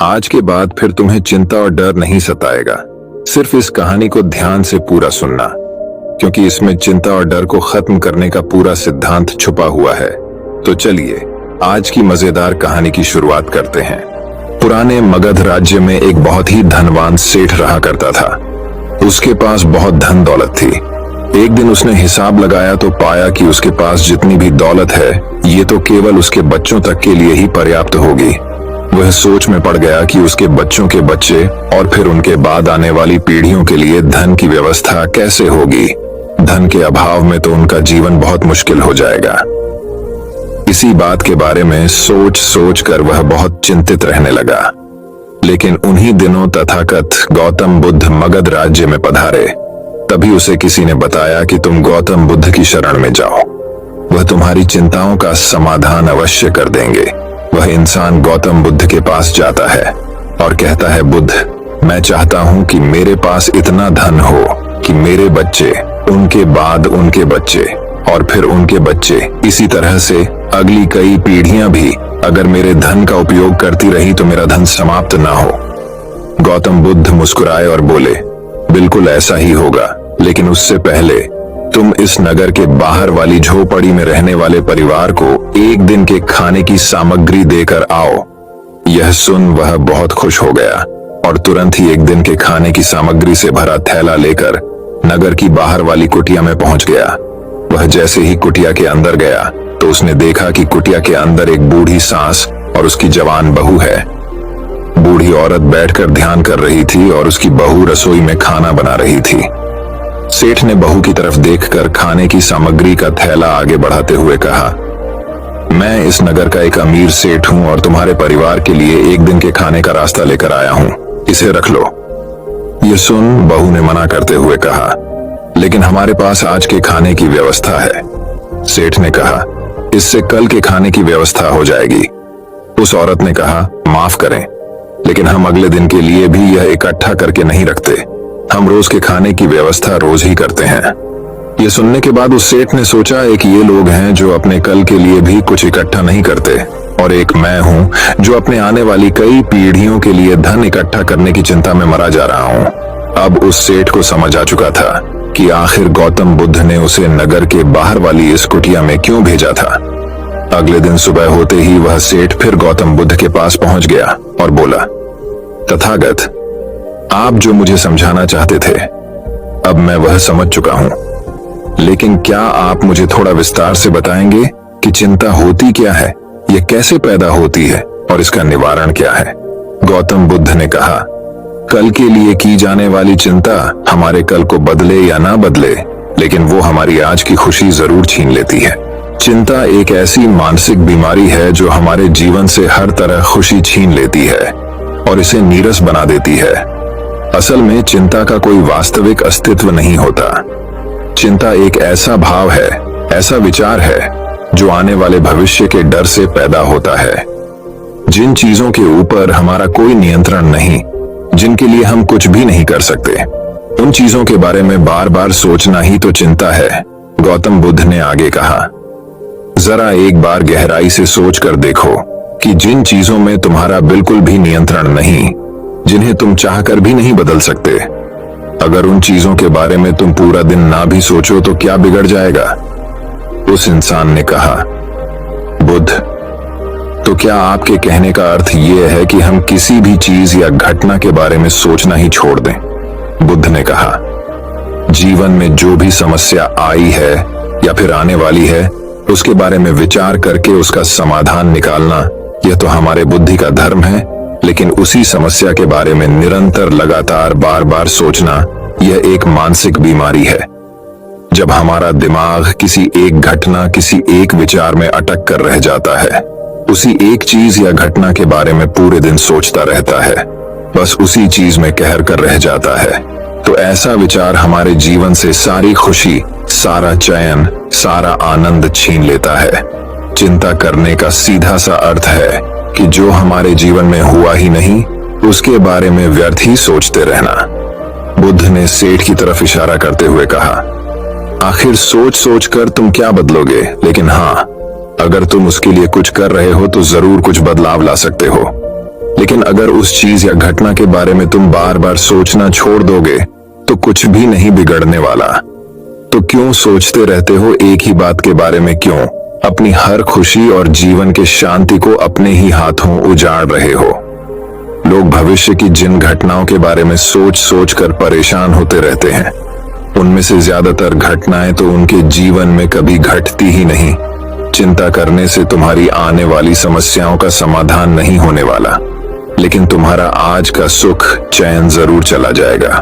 आज के बाद फिर तुम्हें चिंता और डर नहीं सताएगा। सिर्फ इस कहानी को ध्यान से पूरा सुनना, क्योंकि इसमें चिंता और डर को खत्म करने का पूरा सिद्धांत छुपा हुआ है। तो चलिए आज की मजेदार कहानी की शुरुआत करते हैं। पुराने मगध राज्य में एक बहुत ही धनवान सेठ रहा करता था। उसके पास बहुत धन दौलत थी। एक दिन उसने हिसाब लगाया तो पाया कि उसके पास जितनी भी दौलत है, ये तो केवल उसके बच्चों तक के लिए ही पर्याप्त होगी। वह सोच में पड़ गया कि उसके बच्चों के बच्चे और फिर उनके बाद आने वाली पीढ़ियों के लिए धन की व्यवस्था कैसे होगी। धन के अभाव में तो उनका जीवन बहुत मुश्किल हो जाएगा। इसी बात के बारे में सोच सोच कर वह बहुत चिंतित रहने लगा। लेकिन उन्हीं दिनों तथागत गौतम बुद्ध मगध राज्य में पधारे। तभी उसे किसी ने बताया कि तुम गौतम बुद्ध की शरण में जाओ, वह तुम्हारी चिंताओं का समाधान अवश्य कर देंगे। वह इंसान गौतम बुद्ध के पास जाता है और कहता है, बुद्ध, मैं चाहता हूं कि मेरे पास इतना धन हो कि मेरे बच्चे, उनके बाद उनके बच्चे और फिर उनके बच्चे, इसी तरह से अगली कई पीढ़ियां भी अगर मेरे धन का उपयोग करती रही तो मेरा धन समाप्त ना हो। गौतम बुद्ध मुस्कुराए और बोले, बिल्कुल ऐसा ही होगा, लेकिन उससे पहले तुम इस नगर के बाहर वाली झोपड़ी में रहने वाले परिवार को एक दिन के खाने की सामग्री देकर आओ। यह सुन वह बहुत खुश हो गया और तुरंत ही एक दिन के खाने की सामग्री से भरा थैला लेकर नगर की बाहर वाली कुटिया में पहुंच गया। वह जैसे ही कुटिया के अंदर गया तो उसने देखा कि कुटिया के अंदर एक बूढ़ी सास और उसकी जवान बहू है। बूढ़ी औरत बैठकर ध्यान कर रही थी और उसकी बहू रसोई में खाना बना रही थी। सेठ ने बहू की तरफ देखकर खाने की सामग्री का थैला आगे बढ़ाते हुए कहा, मैं इस नगर का एक अमीर सेठ हूं और तुम्हारे परिवार के लिए एक दिन के खाने का रास्ता लेकर आया हूं, इसे रख लो। यह सुन बहू ने मना करते हुए कहा, लेकिन हमारे पास आज के खाने की व्यवस्था है। सेठ ने कहा, इससे कल के खाने की व्यवस्था हो जाएगी। उस औरत ने कहा, माफ करें, लेकिन हम अगले दिन के लिए भी यह इकट्ठा करके नहीं रखते। हम रोज के खाने की व्यवस्था रोज ही करते हैं। यह सुनने के बाद उस सेठ ने सोचा, एक ये लोग हैं जो अपने कल के लिए भी कुछ इकट्ठा नहीं करते और एक मैं हूं जो अपने आने वाली कई पीढ़ियों के लिए धन इकट्ठा करने की चिंता में मरा जा रहा हूं। अब उस सेठ को समझ आ चुका था कि आखिर गौतम बुद्ध ने उसे नगर के बाहर वाली इस कुटिया में क्यों भेजा था। अगले दिन सुबह होते ही वह सेठ फिर गौतम बुद्ध के पास पहुंच गया और बोला, तथागत, आप जो मुझे समझाना चाहते थे अब मैं वह समझ चुका हूं, लेकिन क्या आप मुझे थोड़ा विस्तार से बताएंगे कि चिंता होती क्या है, यह कैसे पैदा होती है और इसका निवारण क्या है। गौतम बुद्ध ने कहा, कल के लिए की जाने वाली चिंता हमारे कल को बदले या ना बदले, लेकिन वो हमारी आज की खुशी जरूर छीन लेती है। चिंता एक ऐसी मानसिक बीमारी है जो हमारे जीवन से हर तरह खुशी छीन लेती है और इसे नीरस बना देती है। असल में चिंता का कोई वास्तविक अस्तित्व नहीं होता। चिंता एक ऐसा भाव है, ऐसा विचार है जो आने वाले भविष्य के डर से पैदा होता है। जिन चीजों के ऊपर हमारा कोई नियंत्रण नहीं, जिनके लिए हम कुछ भी नहीं कर सकते, उन चीजों के बारे में बार बार सोचना ही तो चिंता है। गौतम बुद्ध ने आगे कहा, जरा एक बार गहराई से सोच कर देखो कि जिन चीजों में तुम्हारा बिल्कुल भी नियंत्रण नहीं, जिन्हें तुम चाहकर भी नहीं बदल सकते, अगर उन चीजों के बारे में तुम पूरा दिन ना भी सोचो तो क्या बिगड़ जाएगा। उस इंसान ने कहा, बुद्ध, तो क्या आपके कहने का अर्थ यह है कि हम किसी भी चीज या घटना के बारे में सोचना ही छोड़ दें। बुद्ध ने कहा, जीवन में जो भी समस्या आई है या फिर आने वाली है, उसके बारे में विचार करके उसका समाधान निकालना, यह तो हमारे बुद्धि का धर्म है, लेकिन उसी समस्या के बारे में निरंतर लगातार बार बार सोचना, यह एक मानसिक बीमारी है। जब हमारा दिमाग किसी एक घटना, किसी एक विचार में अटक कर रह जाता है, उसी एक चीज या घटना के बारे में पूरे दिन सोचता रहता है, बस उसी चीज में कहर कर रह जाता है, तो ऐसा विचार हमारे जीवन से सारी खुशी, सारा चैन, सारा आनंद छीन लेता है। चिंता करने का सीधा सा अर्थ है कि जो हमारे जीवन में हुआ ही नहीं, उसके बारे में व्यर्थ ही सोचते रहना। बुद्ध ने सेठ की तरफ इशारा करते हुए कहा, आखिर सोच सोच कर तुम क्या बदलोगे, लेकिन हाँ, अगर तुम उसके लिए कुछ कर रहे हो तो जरूर कुछ बदलाव ला सकते हो। लेकिन अगर उस चीज या घटना के बारे में तुम बार बार सोचना छोड़ दोगे तो कुछ भी नहीं बिगड़ने वाला। तो क्यों सोचते रहते हो एक ही बात के बारे में? क्यों अपनी हर खुशी और जीवन के शांति को अपने ही हाथों उजाड़ रहे हो? लोग भविष्य की जिन घटनाओं के बारे में सोच सोच कर परेशान होते रहते हैं, उनमें से ज्यादातर घटनाएं तो उनके जीवन में कभी घटती ही नहीं। चिंता करने से तुम्हारी आने वाली समस्याओं का समाधान नहीं होने वाला, लेकिन तुम्हारा आज का सुख चैन जरूर चला जाएगा।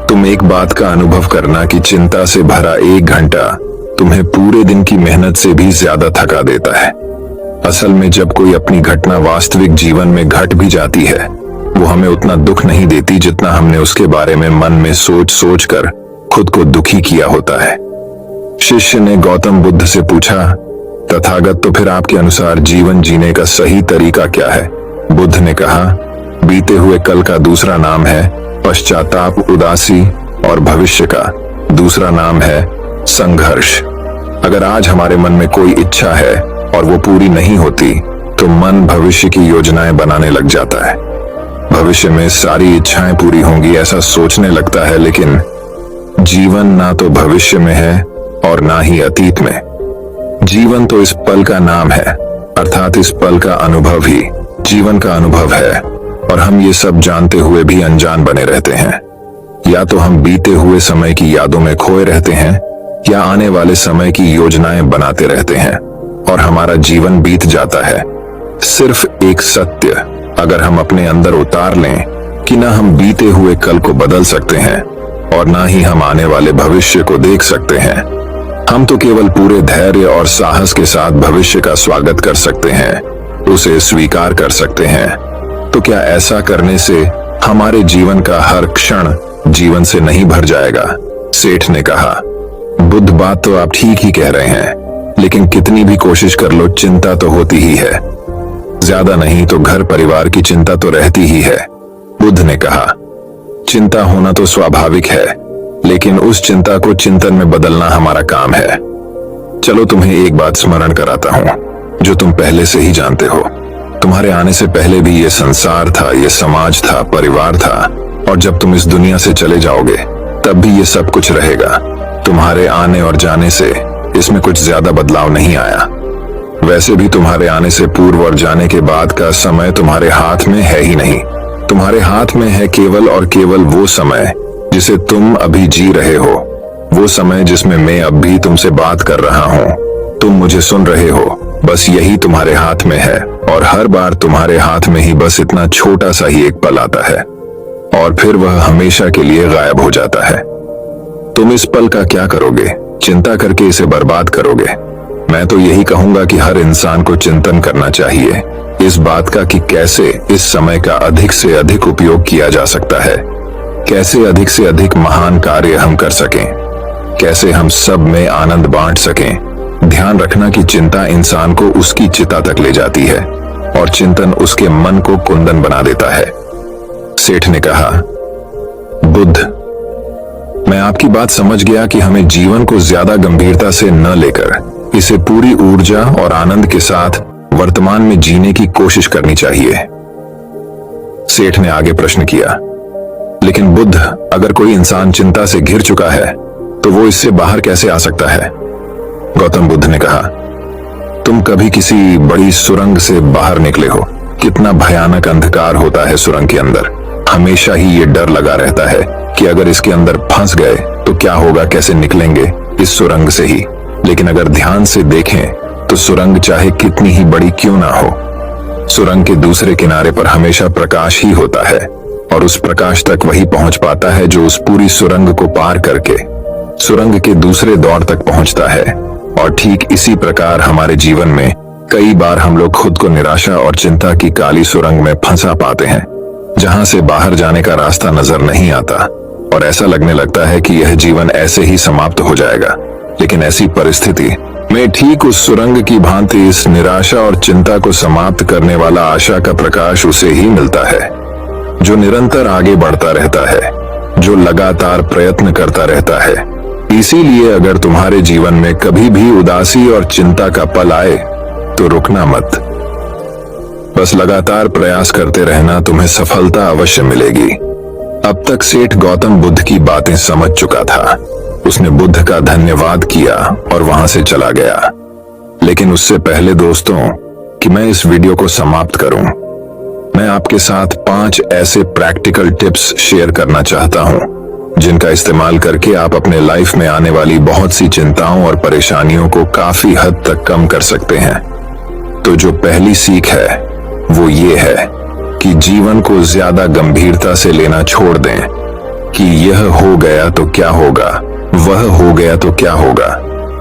तुम एक बात का अनुभव करना कि चिंता से भरा 1 घंटा तुम्हें पूरे दिन की मेहनत से भी ज्यादा थका देता है। असल में जब कोई अपनी घटना वास्तविक जीवन में घट भी जाती है, वो हमें उतना दुख नहीं देती जितना हमने उसके बारे में मन में सोच सोच कर खुद को दुखी किया होता है। शिष्य ने गौतम बुद्ध से पूछा, तथागत, तो फिर आपके अनुसार जीवन जीने का सही तरीका क्या है? बुद्ध ने कहा, बीते हुए कल का दूसरा नाम है पश्चाताप, उदासी, और भविष्य का दूसरा नाम है संघर्ष। अगर आज हमारे मन में कोई इच्छा है और वो पूरी नहीं होती, तो मन भविष्य की योजनाएं बनाने लग जाता है। भविष्य में सारी इच्छाएं पूरी होंगी ऐसा सोचने लगता है, लेकिन जीवन ना तो भविष्य में है और ना ही अतीत में। जीवन तो इस पल का नाम है, अर्थात इस पल का अनुभव ही जीवन का अनुभव है, और हम ये सब जानते हुए भी अनजान बने रहते हैं। या तो हम बीते हुए समय की यादों में खोए रहते हैं, या आने वाले समय की योजनाएं बनाते रहते हैं और हमारा जीवन बीत जाता है। सिर्फ एक सत्य अगर हम अपने अंदर उतार लें कि ना हम बीते हुए कल को बदल सकते हैं और ना ही हम आने वाले भविष्य को देख सकते हैं। हम तो केवल पूरे धैर्य और साहस के साथ भविष्य का स्वागत कर सकते हैं, उसे स्वीकार कर सकते हैं। तो क्या ऐसा करने से हमारे जीवन का हर क्षण जीवन से नहीं भर जाएगा? सेठ ने कहा, बुद्ध, बात तो आप ठीक ही कह रहे हैं, लेकिन कितनी भी कोशिश कर लो चिंता तो होती ही है। ज्यादा नहीं तो घर परिवार की चिंता तो रहती ही है। बुद्ध ने कहा, चिंता होना तो स्वाभाविक है, लेकिन उस चिंता को चिंतन में बदलना हमारा काम है। चलो तुम्हें एक बात स्मरण कराता हूं जो तुम पहले से ही जानते हो। तुम्हारे आने से पहले भी ये संसार था, ये समाज था, परिवार था, और जब तुम इस दुनिया से चले जाओगे तब भी ये सब कुछ रहेगा। तुम्हारे आने और जाने से इसमें कुछ ज्यादा बदलाव नहीं आया। वैसे भी तुम्हारे आने से पूर्व और जाने के बाद का समय तुम्हारे हाथ में है ही नहीं। तुम्हारे हाथ में है केवल और केवल वो समय जिसे तुम अभी जी रहे हो, वो समय जिसमें मैं अब भी तुमसे बात कर रहा हूँ, तुम मुझे सुन रहे हो। बस यही तुम्हारे हाथ में है, और हर बार तुम्हारे हाथ में ही बस इतना छोटा सा ही एक पल आता है और फिर वह हमेशा के लिए गायब हो जाता है। तुम इस पल का क्या करोगे? चिंता करके इसे बर्बाद करोगे? मैं तो यही कहूंगा कि हर इंसान को चिंतन करना चाहिए इस बात का कि कैसे इस समय का अधिक से अधिक उपयोग किया जा सकता है, कैसे अधिक से अधिक महान कार्य हम कर सकें, कैसे हम सब में आनंद बांट सकें। ध्यान रखना कि चिंता इंसान को उसकी चिता तक ले जाती है और चिंतन उसके मन को कुंदन बना देता है। सेठ ने कहा, बुद्ध, मैं आपकी बात समझ गया कि हमें जीवन को ज्यादा गंभीरता से न लेकर इसे पूरी ऊर्जा और आनंद के साथ वर्तमान में जीने की कोशिश करनी चाहिए। सेठ ने आगे प्रश्न किया, लेकिन बुद्ध, अगर कोई इंसान चिंता से घिर चुका है तो वो इससे बाहर कैसे आ सकता है? गौतम बुद्ध ने कहा, तुम कभी किसी बड़ी सुरंग से बाहर निकले हो? कितना भयानक अंधकार होता है सुरंग के अंदर। हमेशा ही ये डर लगा रहता है कि अगर इसके अंदर फंस गए तो क्या होगा, कैसे निकलेंगे इस सुरंग से ही। लेकिन अगर ध्यान से देखें तो सुरंग चाहे कितनी ही बड़ी क्यों ना हो, सुरंग के दूसरे किनारे पर हमेशा प्रकाश ही होता है, और उस प्रकाश तक वही पहुंच पाता है जो उस पूरी सुरंग को पार करके सुरंग के दूसरे दौर तक पहुंचता है। और ठीक इसी प्रकार हमारे जीवन में कई बार हम लोग खुद को निराशा और चिंता की काली सुरंग में फंसा पाते हैं, जहां से बाहर जाने का रास्ता नजर नहीं आता, और ऐसा लगने लगता है कि यह जीवन ऐसे ही समाप्त हो जाएगा। लेकिन ऐसी परिस्थिति में ठीक उस सुरंग की भांति इस निराशा और चिंता को समाप्त करने वाला आशा का प्रकाश उसे ही मिलता है, जो निरंतर आगे बढ़ता रहता है, जो लगातार प्रयत्न करता रहता है। इसीलिए अगर तुम्हारे जीवन में कभी भी उदासी और चिंता का पल आए तो रुकना मत, बस लगातार प्रयास करते रहना, तुम्हें सफलता अवश्य मिलेगी। अब तक सेठ गौतम बुद्ध की बातें समझ चुका था। उसने बुद्ध का धन्यवाद किया और वहां से चला गया। लेकिन उससे पहले दोस्तों कि मैं इस वीडियो को समाप्त करूं, मैं आपके साथ 5 ऐसे प्रैक्टिकल टिप्स शेयर करना चाहता हूं जिनका इस्तेमाल करके आप अपने लाइफ में आने वाली बहुत सी चिंताओं और परेशानियों को काफी हद तक कम कर सकते हैं। तो जो पहली सीख है वो ये है कि जीवन को ज्यादा गंभीरता से लेना छोड़ दें कि यह हो गया तो क्या होगा, वह हो गया तो क्या होगा।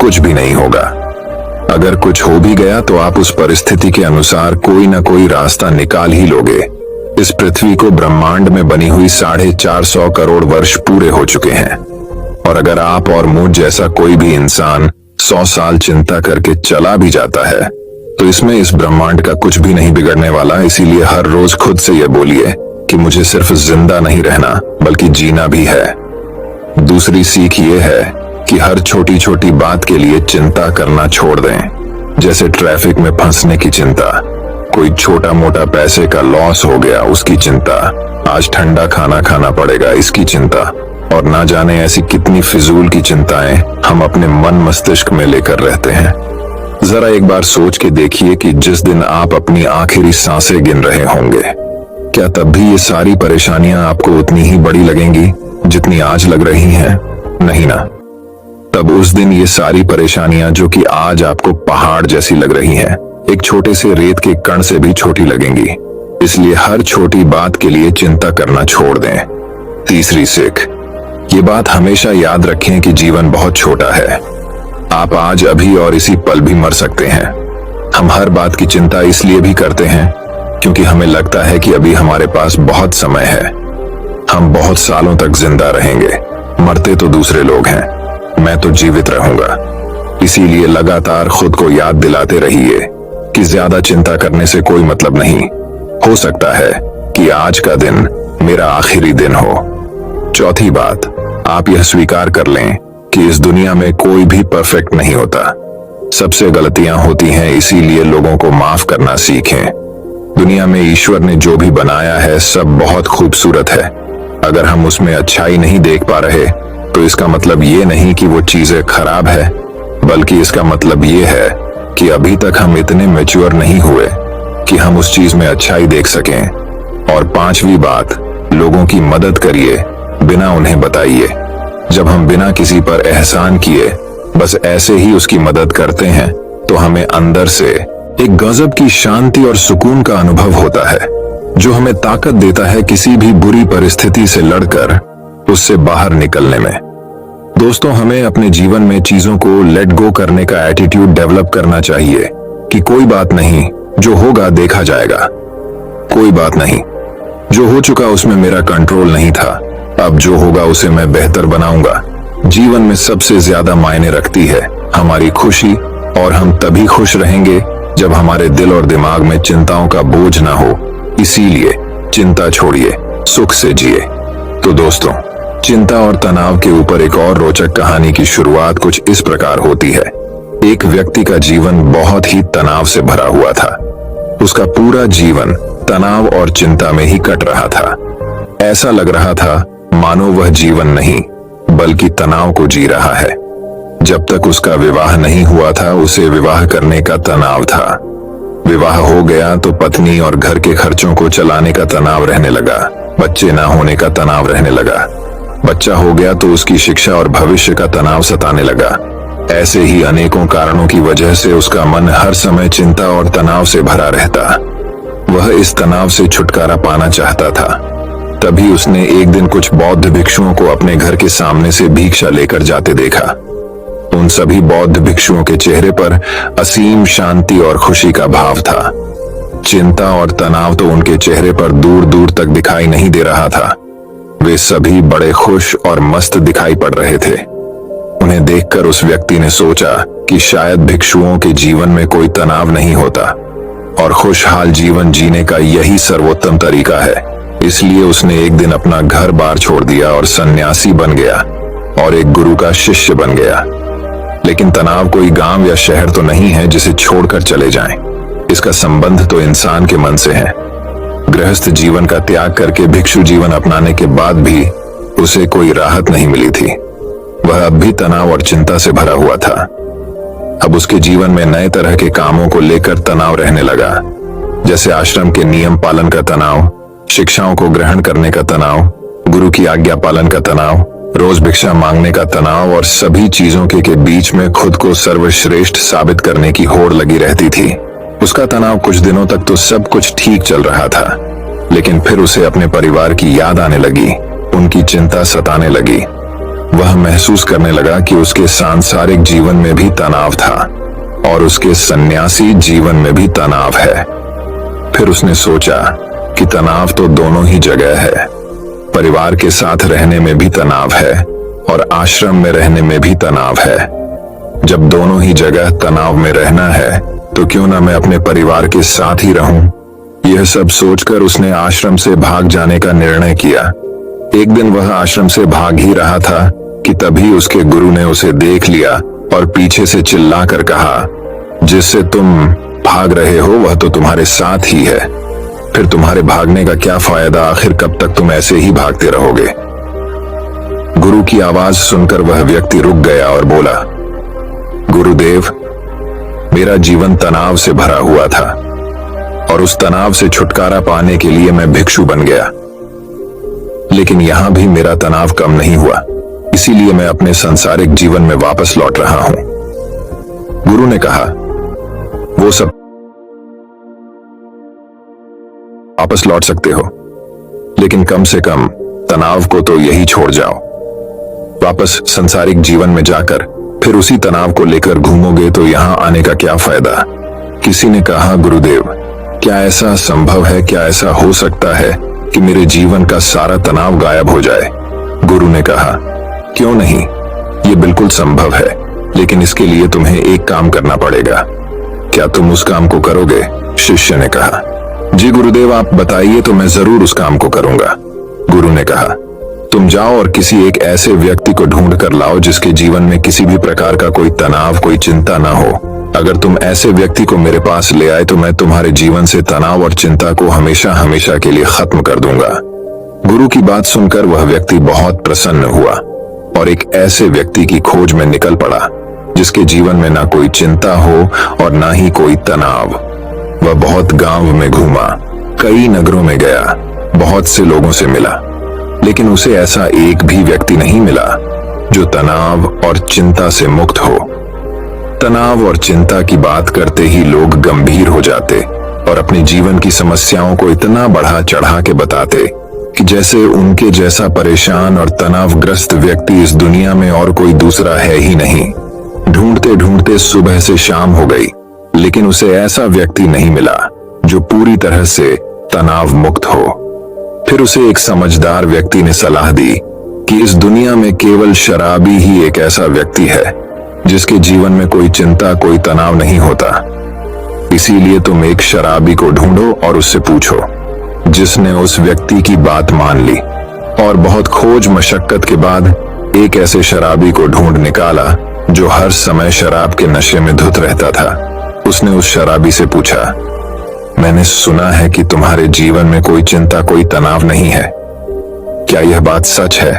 कुछ भी नहीं होगा। अगर कुछ हो भी गया तो आप उस परिस्थिति के अनुसार कोई ना कोई रास्ता निकाल ही लोगे। इस पृथ्वी को ब्रह्मांड में बनी हुई 450 करोड़ वर्ष पूरे हो चुके हैं, और अगर आप और मुझ जैसा कोई भी इंसान 100 साल चिंता करके चला भी जाता है तो इसमें इस ब्रह्मांड का कुछ भी नहीं बिगड़ने वाला। इसीलिए हर रोज खुद से ये बोलिए कि मुझे सिर्फ जिंदा नहीं रहना बल्कि जीना भी है। दूसरी सीख ये है कि हर छोटी छोटी बात के लिए चिंता करना छोड़ दें। जैसे ट्रैफिक में फंसने की चिंता, कोई छोटा मोटा पैसे का लॉस हो गया उसकी चिंता, आज ठंडा खाना खाना पड़ेगा इसकी चिंता, और ना जाने ऐसी कितनी फिजूल की चिंताएं हम अपने मन मस्तिष्क में लेकर रहते हैं। जरा एक बार सोच के देखिए कि जिस दिन आप अपनी आखिरी सांसें गिन रहे होंगे, क्या तब भी ये सारी परेशानियां आपको उतनी ही बड़ी लगेंगी जितनी आज लग रही हैं? नहीं ना। तब उस दिन ये सारी परेशानियां जो कि आज आपको पहाड़ जैसी लग रही हैं, एक छोटे से रेत के कण से भी छोटी लगेंगी। इसलिए हर छोटी बात के लिए चिंता करना छोड़ दें। तीसरी सीख, ये बात हमेशा याद रखें कि जीवन बहुत छोटा है। आप आज, अभी और इसी पल भी मर सकते हैं। हम हर बात की चिंता इसलिए भी करते हैं क्योंकि हमें लगता है कि अभी हमारे पास बहुत समय है, हम बहुत सालों तक जिंदा रहेंगे। मरते तो दूसरे लोग हैं, मैं तो जीवित रहूंगा। इसीलिए लगातार खुद को याद दिलाते रहिए कि ज्यादा चिंता करने से कोई मतलब नहीं। हो सकता है कि आज का दिन मेरा आखिरी दिन हो। चौथी बात, आप यह स्वीकार कर लें कि इस दुनिया में कोई भी परफेक्ट नहीं होता। सबसे गलतियां होती हैं, इसीलिए लोगों को माफ करना सीखें। दुनिया में ईश्वर ने जो भी बनाया है सब बहुत खूबसूरत है। अगर हम उसमें अच्छाई नहीं देख पा रहे तो इसका मतलब ये नहीं कि वो चीजें खराब है, बल्कि इसका मतलब ये है कि अभी तक हम इतने मैच्योर नहीं हुए कि हम उस चीज में अच्छाई देख सकें। और 5वीं बात, लोगों की मदद करिए बिना उन्हें बताइए। जब हम बिना किसी पर एहसान किए बस ऐसे ही उसकी मदद करते हैं तो हमें अंदर से एक गजब की शांति और सुकून का अनुभव होता है, जो हमें ताकत देता है किसी भी बुरी परिस्थिति से लड़कर उससे बाहर निकलने में। दोस्तों, हमें अपने जीवन में चीजों को लेट गो करने का एटीट्यूड डेवलप करना चाहिए कि कोई बात नहीं, जो होगा देखा जाएगा। कोई बात नहीं, जो हो चुका उसमें मेरा कंट्रोल नहीं था, अब जो होगा उसे मैं बेहतर बनाऊंगा। जीवन में सबसे ज्यादा मायने रखती है हमारी खुशी, और हम तभी खुश रहेंगे जब हमारे दिल और दिमाग में चिंताओं का बोझ ना हो। इसीलिए चिंता छोड़िए, सुख से जिए। तो दोस्तों, चिंता और तनाव के ऊपर एक और रोचक कहानी की शुरुआत कुछ इस प्रकार होती है। एक व्यक्ति का जीवन बहुत ही तनाव से भरा हुआ था। उसका पूरा जीवन तनाव और चिंता में ही कट रहा था। ऐसा लग रहा था मानो वह जीवन नहीं बल्कि तनाव को जी रहा है। जब तक उसका विवाह नहीं हुआ था उसे विवाह करने का तनाव था। विवाह हो गया तो पत्नी और घर के खर्चों को चलाने का तनाव रहने लगा। बच्चे ना होने का तनाव रहने लगा। बच्चा हो गया तो उसकी शिक्षा और भविष्य का तनाव सताने लगा। ऐसे ही अनेकों कारणों की वजह से उसका मन हर समय चिंता और तनाव से भरा रहता। वह इस तनाव से छुटकारा पाना चाहता था। तभी उसने एक दिन कुछ बौद्ध भिक्षुओं को अपने घर के सामने से भिक्षा लेकर जाते देखा। उन सभी बौद्ध भिक्षुओं के चेहरे पर असीम शांति और खुशी का भाव था। चिंता और तनाव तो उनके चेहरे पर दूर दूर तक दिखाई नहीं दे रहा था। वे सभी बड़े खुश और मस्त दिखाई पड़ रहे थे। उन्हें देखकर उस व्यक्ति ने सोचा कि शायद भिक्षुओं के जीवन में कोई तनाव नहीं होता और खुशहाल जीवन जीने का यही सर्वोत्तम तरीका है। इसलिए उसने एक दिन अपना घर बार छोड़ दिया और सन्यासी बन गया और एक गुरु का शिष्य बन गया। लेकिन तनाव कोई गांव या शहर तो नहीं है जिसे छोड़कर चले जाएं। इसका संबंध तो इंसान के मन से है। गृहस्थ जीवन का त्याग करके भिक्षु जीवन अपनाने के बाद भी उसे कोई राहत नहीं मिली थी। वह अब भी तनाव और चिंता से भरा हुआ था। अब उसके जीवन में नए तरह के कामों को लेकर तनाव रहने लगा, जैसे आश्रम के नियम पालन का तनाव, शिक्षाओं को ग्रहण करने का तनाव, गुरु की आज्ञा पालन का तनाव, रोज भिक्षा मांगने का तनाव और सभी चीजों के बीच में खुद को सर्वश्रेष्ठ साबित करने की होड़ लगी रहती थी। उसका तनाव कुछ दिनों तक तो सब कुछ ठीक चल रहा था, लेकिन फिर उसे अपने परिवार की याद आने लगी, उनकी चिंता सताने लगी। वह महसूस करने लगा कि उसके सांसारिक जीवन में भी तनाव था और उसके सन्यासी जीवन में भी तनाव है। फिर उसने सोचा कि तनाव तो दोनों ही जगह है। परिवार के साथ रहने में भी तनाव है और आश्रम में रहने में भी तनाव है। जब दोनों ही जगह तनाव में रहना है तो क्यों ना मैं अपने परिवार के साथ ही रहूं। यह सब सोचकर उसने आश्रम से भाग जाने का निर्णय किया। एक दिन वह आश्रम से भाग ही रहा था कि तभी उसके गुरु ने उसे देख लिया और पीछे से चिल्लाकर कहा, जिससे तुम भाग रहे हो वह तो तुम्हारे साथ ही है, फिर तुम्हारे भागने का क्या फायदा, आखिर कब तक तुम ऐसे ही भागते रहोगे। गुरु की आवाज सुनकर वह व्यक्ति रुक गया और बोला, गुरुदेव, मेरा जीवन तनाव से भरा हुआ था और उस तनाव से छुटकारा पाने के लिए मैं भिक्षु बन गया, लेकिन यहां भी मेरा तनाव कम नहीं हुआ, इसीलिए मैं अपने सांसारिक जीवन में वापस लौट रहा हूं। गुरु ने कहा, वो सब वापस लौट सकते हो, लेकिन कम से कम तनाव को तो यही छोड़ जाओ। वापस सांसारिक जीवन में जाकर फिर उसी तनाव को लेकर घूमोगे तो यहां आने का क्या फायदा। किसी ने कहा, गुरुदेव, क्या ऐसा संभव है, क्या ऐसा हो सकता है कि मेरे जीवन का सारा तनाव गायब हो जाए। गुरु ने कहा, क्यों नहीं, ये बिल्कुल संभव है, लेकिन इसके लिए तुम्हें एक काम करना पड़ेगा। क्या तुम उस काम को करोगे? शिष्य ने कहा, जी गुरुदेव, आप बताइए तो मैं जरूर उस काम को करूंगा। गुरु ने कहा, तुम जाओ और किसी एक ऐसे व्यक्ति को ढूंढ कर लाओ जिसके जीवन में किसी भी प्रकार का कोई तनाव, कोई चिंता ना हो। अगर तुम ऐसे व्यक्ति को मेरे पास ले आए तो मैं तुम्हारे जीवन से तनाव और चिंता को हमेशा हमेशा के लिए खत्म कर दूंगा। गुरु की बात सुनकर वह व्यक्ति बहुत प्रसन्न हुआ और एक ऐसे व्यक्ति की खोज में निकल पड़ा जिसके जीवन में ना कोई चिंता हो और ना ही कोई तनाव। वह बहुत गांव में घूमा, कई नगरों में गया, बहुत से लोगों से मिला, लेकिन उसे ऐसा एक भी व्यक्ति नहीं मिला जो तनाव और चिंता से मुक्त हो। तनाव और चिंता की बात करते ही लोग गंभीर हो जाते और अपने जीवन की समस्याओं को इतना बढ़ा चढ़ा के बताते कि जैसे उनके जैसा परेशान और तनावग्रस्त व्यक्ति इस दुनिया में और कोई दूसरा है ही नहीं। ढूंढते ढूंढते सुबह से शाम हो गई, लेकिन उसे ऐसा व्यक्ति नहीं मिला जो पूरी तरह से तनाव मुक्त हो। फिर उसे एक समझदार व्यक्ति ने सलाह दी कि इस दुनिया में केवल शराबी ही एक ऐसा व्यक्ति है जिसके जीवन में कोई चिंता, कोई तनाव नहीं होता। इसीलिए तुम एक शराबी को ढूंढो और उससे पूछो। जिसने उस व्यक्ति की बात मान ली और बहुत खोज मशक्कत के बाद एक ऐसे शराबी को ढूंढ निकाला जो हर समय शराब के नशे में धुत रहता था। उसने उस शराबी से पूछा, मैंने सुना है कि तुम्हारे जीवन में कोई चिंता, कोई तनाव नहीं है, क्या यह बात सच है?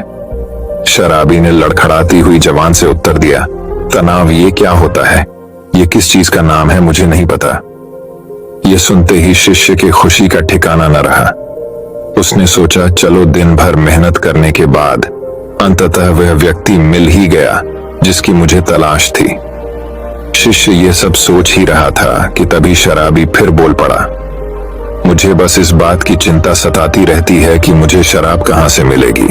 शराबी ने लड़खड़ाती हुई जबान से उत्तर दिया, तनाव ये क्या होता है, ये किस चीज का नाम है, मुझे नहीं पता। यह सुनते ही शिष्य की खुशी का ठिकाना न रहा। उसने सोचा, चलो दिन भर मेहनत करने के बाद अंततः वह व्यक्ति मिल ही गया जिसकी मुझे तलाश थी। शिष्य ये सब सोच ही रहा था कि तभी शराबी फिर बोल पड़ा, मुझे बस इस बात की चिंता सताती रहती है कि मुझे शराब कहां से मिलेगी,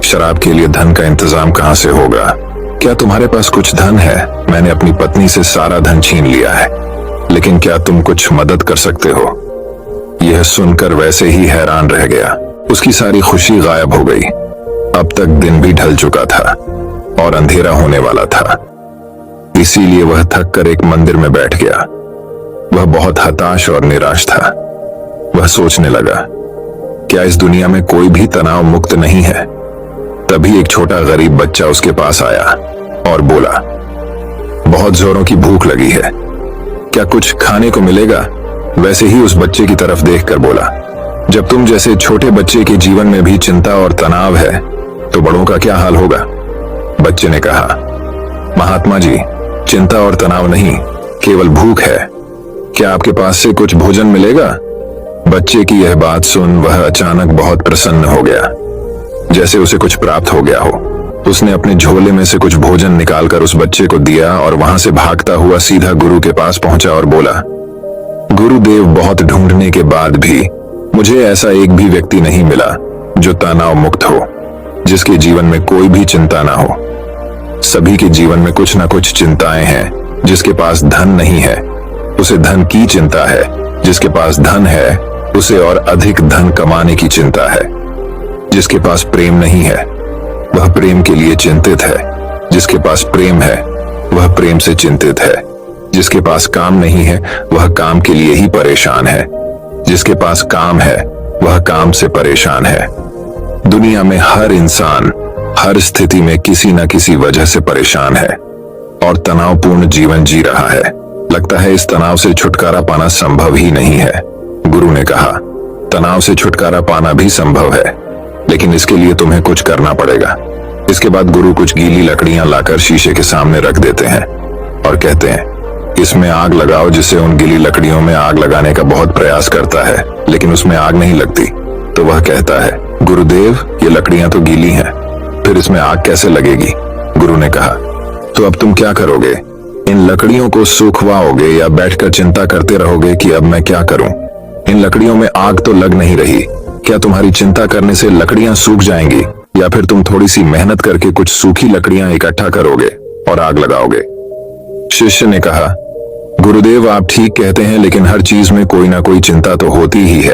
शराब के लिए धन का इंतजाम कहां से होगा। क्या तुम्हारे पास कुछ धन है? मैंने अपनी पत्नी से सारा धन छीन लिया है, लेकिन क्या तुम कुछ मदद कर सकते हो? यह सुनकर वैसे ही हैरान रह गया। उसकी सारी खुशी गायब हो गई। अब तक दिन भी ढल चुका था और अंधेरा होने वाला था। इसीलिए वह थक कर एक मंदिर में बैठ गया। वह बहुत हताश और निराश था। वह सोचने लगा, क्या इस दुनिया में कोई भी तनाव मुक्त नहीं है? तभी एक छोटा गरीब बच्चा उसके पास आया और बोला, बहुत जोरों की भूख लगी है, क्या कुछ खाने को मिलेगा? वैसे ही उस बच्चे की तरफ देखकर बोला, जब तुम जैसे छोटे बच्चे के जीवन में भी चिंता और तनाव है तो बड़ों का क्या हाल होगा। बच्चे ने कहा, महात्मा जी, चिंता और तनाव नहीं, केवल भूख है। क्या आपके पास से कुछ भोजन मिलेगा। बच्चे की यह बात सुन वह अचानक बहुत प्रसन्न हो गया, जैसे उसे कुछ प्राप्त हो गया हो। उसने अपने झोले में से कुछ भोजन निकालकर उस बच्चे को दिया और वहां से भागता हुआ सीधा गुरु के पास पहुंचा और बोला, गुरुदेव, बहुत ढूंढने के बाद भी मुझे ऐसा एक भी व्यक्ति नहीं मिला जो तनाव मुक्त हो, जिसके जीवन में कोई भी चिंता ना हो। सभी के जीवन में कुछ ना कुछ चिंताएं हैं। जिसके पास धन नहीं है उसे धन की चिंता है, जिसके पास धन है उसे और अधिक धन कमाने की चिंता है। जिसके पास प्रेम नहीं है वह प्रेम के लिए चिंतित है, जिसके पास प्रेम है वह प्रेम से चिंतित है। जिसके पास काम नहीं है वह काम के लिए ही परेशान है, जिसके पास काम है वह काम से परेशान है। दुनिया में हर इंसान हर स्थिति में किसी न किसी वजह से परेशान है और तनावपूर्ण जीवन जी रहा है। लगता है इस तनाव से छुटकारा पाना संभव ही नहीं है। गुरु ने कहा, तनाव से छुटकारा पाना भी संभव है, लेकिन इसके लिए तुम्हें कुछ करना पड़ेगा। इसके बाद गुरु कुछ गीली लकड़ियां लाकर शीशे के सामने रख देते हैं और कहते हैं, इसमें आग लगाओ। जिसे उन गीली लकड़ियों में आग लगाने का बहुत प्रयास करता है लेकिन उसमें आग नहीं लगती, तो वह कहता है, गुरुदेव, ये लकड़ियां तो गीली हैं, फिर इसमें आग कैसे लगेगी। गुरु ने कहा, तो अब तुम क्या करोगे। इन लकड़ियों को सूखवाओगे या बैठकर चिंता करते रहोगे कि अब मैं क्या करूं। इन लकड़ियों में आग तो लग नहीं रही। क्या तुम्हारी चिंता करने से लकड़ियां सूख जाएंगी या फिर तुम थोड़ी सी मेहनत करके कुछ सूखी लकड़ियां इकट्ठा करोगे और आग लगाओगे। शिष्य ने कहा, गुरुदेव, आप ठीक कहते हैं, लेकिन हर चीज में कोई ना कोई चिंता तो होती ही है।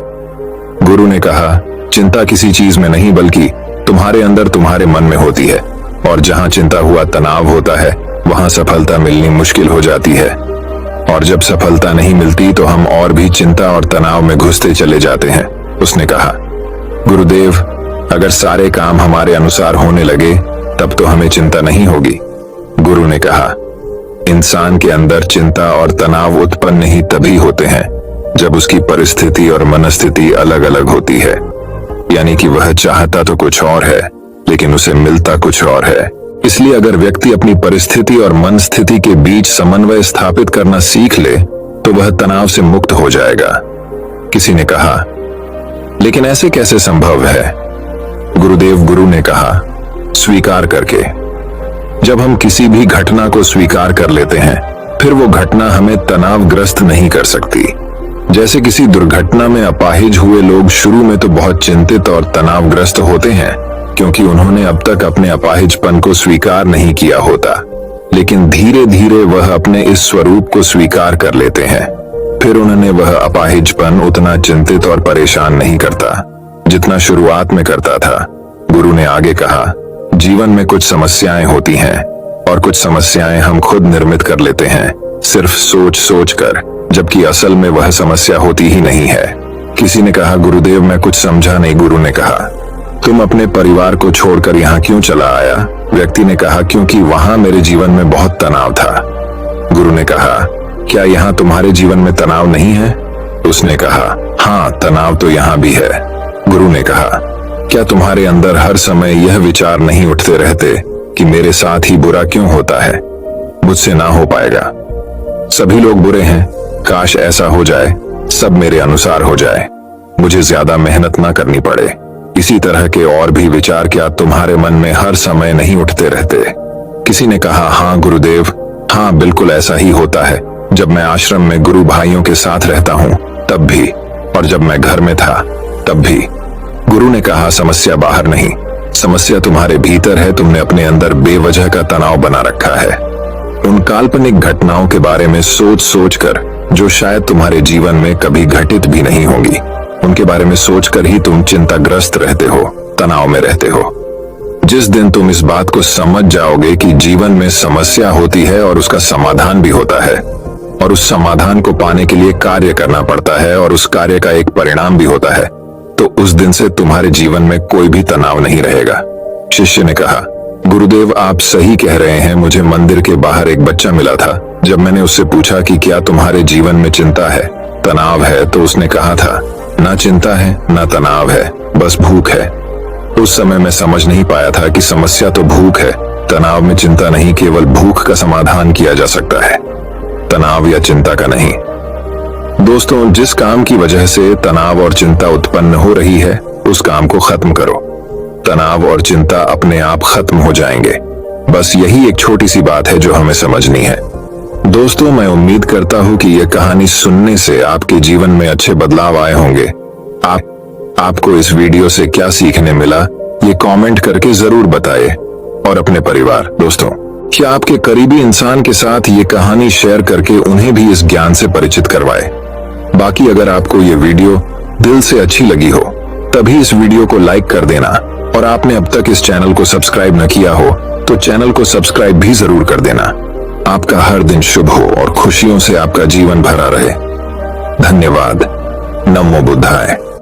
गुरु ने कहा, चिंता किसी चीज में नहीं बल्कि तुम्हारे अंदर तुम्हारे मन में होती है, और जहां चिंता हुआ तनाव होता है वहां सफलता मिलनी मुश्किल हो जाती है, और जब सफलता नहीं मिलती तो हम और भी चिंता और तनाव में घुसते चले जाते हैं। उसने कहा, गुरुदेव, अगर सारे काम हमारे अनुसार होने लगे तब तो हमें चिंता नहीं होगी। गुरु ने कहा, इंसान के अंदर चिंता और तनाव उत्पन्न ही तभी होते हैं जब उसकी परिस्थिति और मनस्थिति अलग अलग होती है। यानी कि वह चाहता तो कुछ और है लेकिन उसे मिलता कुछ और है। इसलिए अगर व्यक्ति अपनी परिस्थिति और मन स्थिति के बीच समन्वय स्थापित करना सीख ले तो वह तनाव से मुक्त हो जाएगा। किसी ने कहा, लेकिन ऐसे कैसे संभव है। गुरुदेव, गुरु ने कहा, स्वीकार करके। जब हम किसी भी घटना को स्वीकार कर लेते हैं फिर वो घटना हमें तनावग्रस्त नहीं कर सकती। जैसे किसी दुर्घटना में अपाहिज हुए लोग शुरू में तो बहुत चिंतित और तनावग्रस्त होते हैं क्योंकि उन्होंने अब तक अपने अपाहिजपन को स्वीकार नहीं किया होता, लेकिन धीरे धीरे वह अपने इस स्वरूप को स्वीकार कर लेते हैं। फिर उन्होंने वह अपाहिजपन उतना चिंतित और परेशान नहीं करता जितना शुरुआत में करता था। गुरु ने आगे कहा, जीवन में कुछ समस्याएं होती हैं और कुछ समस्याएं हम खुद निर्मित कर लेते हैं सिर्फ सोच सोच कर, जबकि असल में वह समस्या होती ही नहीं है। किसी ने कहा, गुरुदेव, मैं कुछ समझा नहीं। गुरु ने कहा, तुम अपने परिवार को छोड़कर यहाँ क्यों चला आया। व्यक्ति ने कहा, क्योंकि वहां मेरे जीवन में बहुत तनाव था। गुरु ने कहा, क्या यहाँ तुम्हारे जीवन में तनाव नहीं है। उसने कहा, हाँ, तनाव तो यहाँ भी है। गुरु ने कहा, क्या तुम्हारे अंदर हर समय यह विचार नहीं उठते रहते कि मेरे साथ ही बुरा क्यों होता है, मुझसे ना हो पाएगा। सभी लोग बुरे हैं, काश ऐसा हो जाए, सब मेरे अनुसार हो जाए, मुझे ज्यादा मेहनत ना करनी पड़े। इसी तरह के और भी विचार क्या तुम्हारे मन में हर समय नहीं उठते रहते। किसी ने कहा, हाँ गुरुदेव, हाँ बिल्कुल ऐसा ही होता है। जब मैं आश्रम में गुरु भाइयों के साथ रहता हूँ तब भी, और जब मैं घर में था तब भी। गुरु ने कहा, समस्या बाहर नहीं, समस्या तुम्हारे भीतर है। तुमने अपने अंदर बेवजह का तनाव बना रखा है उन काल्पनिक घटनाओं के बारे में सोच सोच कर जो शायद तुम्हारे जीवन में कभी घटित भी नहीं होंगी। उनके बारे में सोचकर ही तुम चिंताग्रस्त रहते हो, तनाव में रहते हो। जिस दिन तुम इस बात को समझ जाओगे कि जीवन में समस्या होती है और उसका समाधान भी होता है, और उस समाधान को पाने के लिए कार्य करना पड़ता है और उस कार्य का एक परिणाम भी होता है, तो उस दिन से तुम्हारे जीवन में कोई भी तनाव नहीं रहेगा। शिष्य ने कहा, गुरुदेव, आप सही कह रहे हैं। मुझे मंदिर के बाहर एक बच्चा मिला था जब मैंने उससे पूछा कि क्या तुम्हारे जीवन में चिंता है, तनाव है, तो उसने कहा था, ना चिंता है ना तनाव है, बस भूख है। उस समय मैं समझ नहीं पाया था कि समस्या तो भूख है। तनाव में चिंता नहीं, केवल भूख का समाधान किया जा सकता है, तनाव या चिंता का नहीं। दोस्तों, जिस काम की वजह से तनाव और चिंता उत्पन्न हो रही है, उस काम को खत्म करो। तनाव और चिंता अपने आप खत्म हो जाएंगे। बस यही एक छोटी सी बात है जो हमें समझनी है। दोस्तों, मैं उम्मीद करता हूं कि यह कहानी सुनने से आपके जीवन में अच्छे बदलाव आए होंगे। आपको इस वीडियो से क्या सीखने मिला, ये कमेंट करके जरूर बताएं। और अपने परिवार दोस्तों, क्या आपके करीबी इंसान के साथ ये कहानी शेयर करके उन्हें भी इस ज्ञान से परिचित करवाएं। बाकी अगर आपको ये वीडियो दिल से अच्छी लगी हो, तभी इस वीडियो को लाइक कर देना। और आपने अब तक इस चैनल को सब्सक्राइब न किया हो, तो चैनल को सब्सक्राइब भी जरूर कर देना। आपका हर दिन शुभ हो और खुशियों से आपका जीवन भरा रहे। धन्यवाद। नमो बुद्धाय।